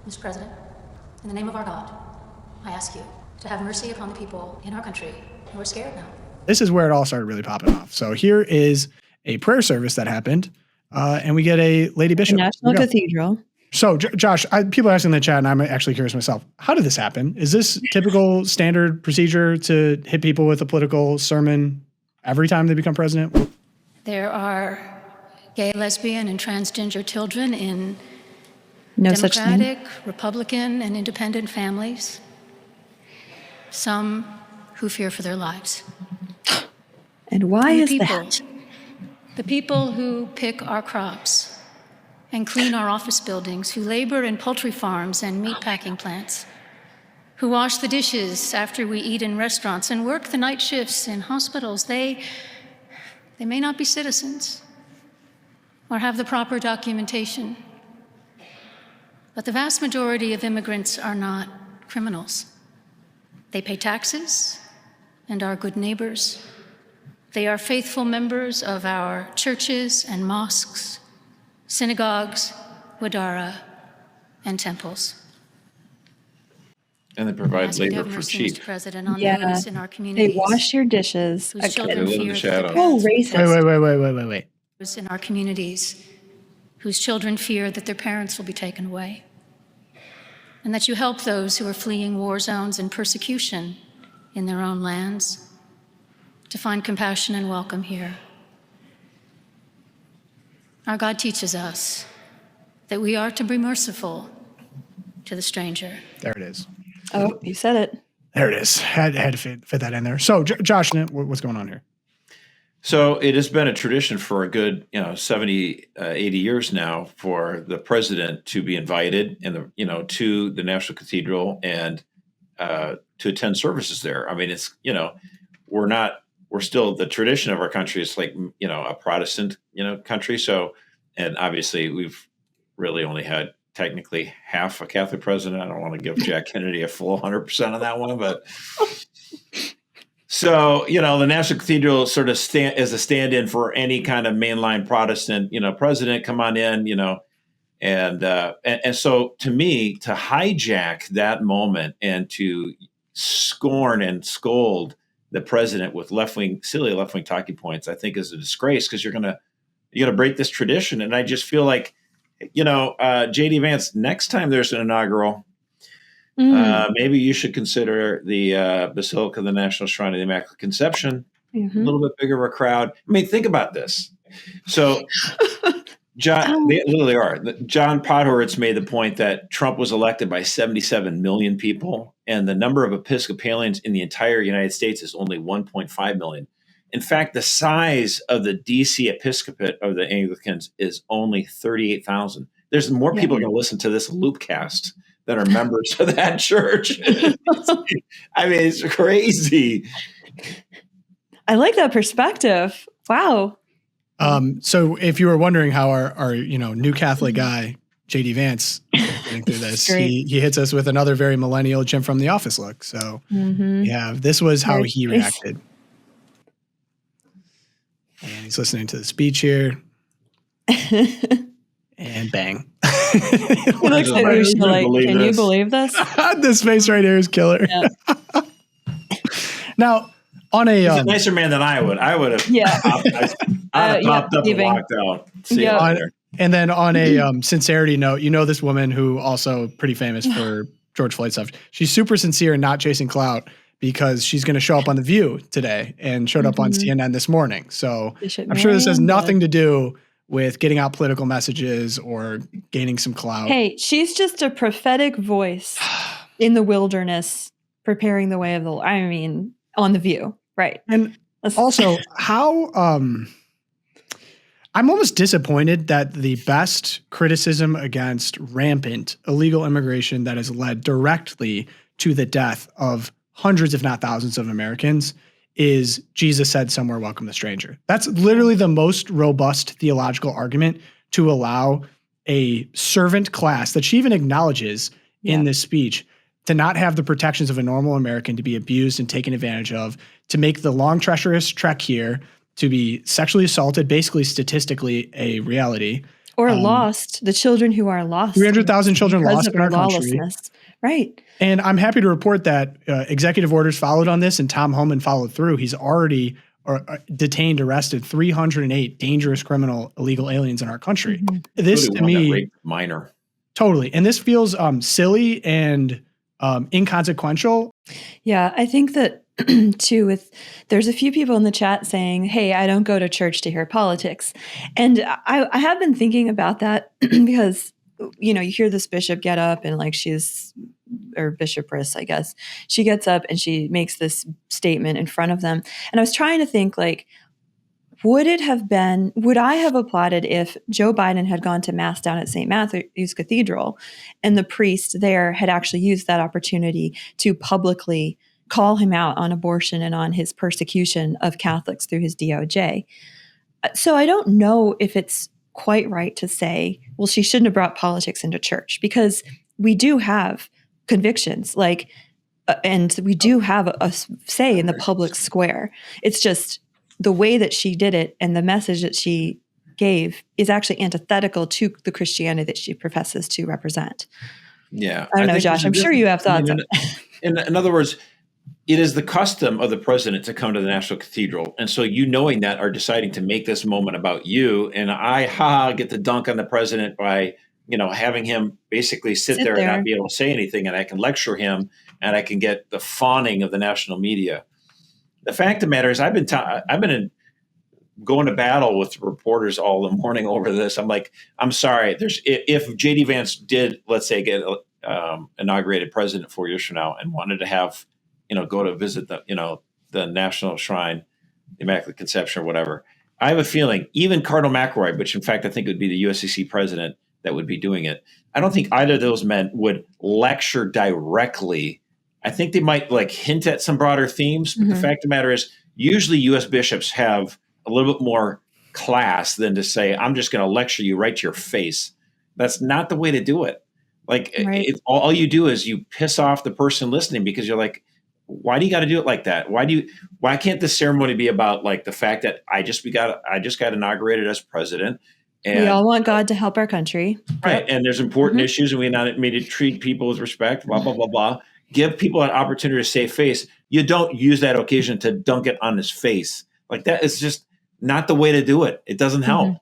Mr. President, in the name of our God, I ask you to have mercy upon the people in our country who are scared now. This is where it all started really popping off. So here is a prayer service that happened, and we get a lady bishop. National Cathedral. So, Josh, people are asking in the chat, and I'm actually curious myself, how did this happen? Is this typical standard procedure to hit people with a political sermon every time they become president? There are gay, lesbian, and transgender children in No such thing. Democratic, Republican, and independent families. Some who fear for their lives. And why And is the that? The people who pick our crops and clean our office buildings, who labor in poultry farms and meat packing plants, who wash the dishes after we eat in restaurants and work the night shifts in hospitals, they may not be citizens or have the proper documentation. But the vast majority of immigrants are not criminals. They pay taxes and are good neighbors. They are faithful members of our churches and mosques, synagogues, wadara, and temples. And they provide labor for cheap. Mr. President, on Yeah. those in our They communities wash your dishes. whose children They live in fear the that their shadows. parents Oh, will be racist. taken. Wait. Those in our communities whose children fear that their parents will be taken away. And that you help those who are fleeing war zones and persecution in their own lands to find compassion and welcome here. Our God teaches us that we are to be merciful to the stranger. There it is. Oh, you said it. There it is. Had to fit that in there. So, Josh, what's going on here? So it has been a tradition for a good, 70, 80 years now for the president to be invited to the National Cathedral and to attend services there. I mean, it's, we're still, the tradition of our country is like, a Protestant, country. So, and obviously we've really only had technically half a Catholic president. I don't want to give Jack Kennedy a full 100% on that one, but so, the National Cathedral sort of is a stand-in for any kind of mainline Protestant, president, come on in, and so to me, to hijack that moment and to scorn and scold the president with silly left-wing talking points, I think is a disgrace, because you're gonna break this tradition. And I just feel like, JD Vance, next time there's an inaugural, maybe you should consider the Basilica of the National Shrine of the Immaculate Conception, a little bit bigger of a crowd. I mean, think about this. So, they literally are. John Podhoretz made the point that Trump was elected by 77 million people, and the number of Episcopalians in the entire United States is only 1.5 million. In fact, the size of the D.C. Episcopate of the Anglicans is only 38,000. There's more people going to listen to this loopcast that are members of that church. I mean, it's crazy. I like that perspective. Wow. So if you were wondering how our new Catholic guy, JD Vance, getting through this, he hits us with another very millennial Jim from The Office look. So yeah, this was how he reacted. And he's listening to the speech here. And bang. He looks at Usha like, can you believe this? This face right here is killer. Yeah. Now, on he's a nicer man than I would. I would have popped up and walked out. See you later. And then on a sincerity note, this woman who also pretty famous for George Floyd stuff. She's super sincere and not chasing clout, because she's going to show up on The View today and showed up on CNN this morning. So I'm sure this has nothing to do with getting out political messages or gaining some clout. Hey, she's just a prophetic voice in the wilderness, preparing the way of the Lord. I mean, on The View, right? And also, how I'm almost disappointed that the best criticism against rampant illegal immigration that has led directly to the death of hundreds, if not thousands, of Americans is Jesus said somewhere, welcome the stranger. That's literally the most robust theological argument to allow a servant class that she even acknowledges in this speech to not have the protections of a normal American, to be abused and taken advantage of, to make the long, treacherous trek here, to be sexually assaulted, basically statistically a reality. Or lost, the children who are lost. 300,000 children because lost of in our her country. lawlessness. Right. And I'm happy to report that executive orders followed on this, and Tom Homan followed through. He's already detained, arrested 308 dangerous criminal illegal aliens in our country. This to Including one that me, raped a minor. totally. And this feels silly and inconsequential. Yeah, I think that too, there's a few people in the chat saying, hey, I don't go to church to hear politics. And I have been thinking about that because, you hear this bishop get up and or bishopress, I guess, she gets up and she makes this statement in front of them. And I was trying to think, would I have applauded if Joe Biden had gone to Mass down at St. Matthew's Cathedral and the priest there had actually used that opportunity to publicly call him out on abortion and on his persecution of Catholics through his DOJ? So I don't know if it's quite right to say, well, she shouldn't have brought politics into church, because we do have convictions, and we do have a say in the public square. It's just the way that she did it and the message that she gave is actually antithetical to the Christianity that she professes to represent. Yeah. I don't know, Josh, I'm sure you have thoughts. In other words, it is the custom of the president to come to the National Cathedral. And so knowing that are deciding to make this moment about you. And I get to dunk on the president by, having him basically sit there and not be able to say anything. And I can lecture him and I can get the fawning of the national media. The fact of the matter is I've been going to battle with reporters all the morning over this. I'm like, I'm sorry. If JD Vance did, let's say, get inaugurated president 4 years from now and wanted to have, go to visit the National Shrine, the Immaculate Conception or whatever, I have a feeling even Cardinal McElroy, which in fact I think would be the USCC president that would be doing it, I don't think either of those men would lecture directly. I think they might hint at some broader themes, but the fact of the matter is usually U.S. bishops have a little bit more class than to say, I'm just going to lecture you right to your face. That's not the way to do it. All you do is you piss off the person listening, because you're like, why do you got to do it like that? Why can't the ceremony be about the fact that I just got inaugurated as president? And we all want God to help our country. Right. And there's important issues, and we not need to treat people with respect, blah, blah, blah, blah. Give people an opportunity to save face. You don't use that occasion to dunk it on his face. That is just not the way to do it. It doesn't help.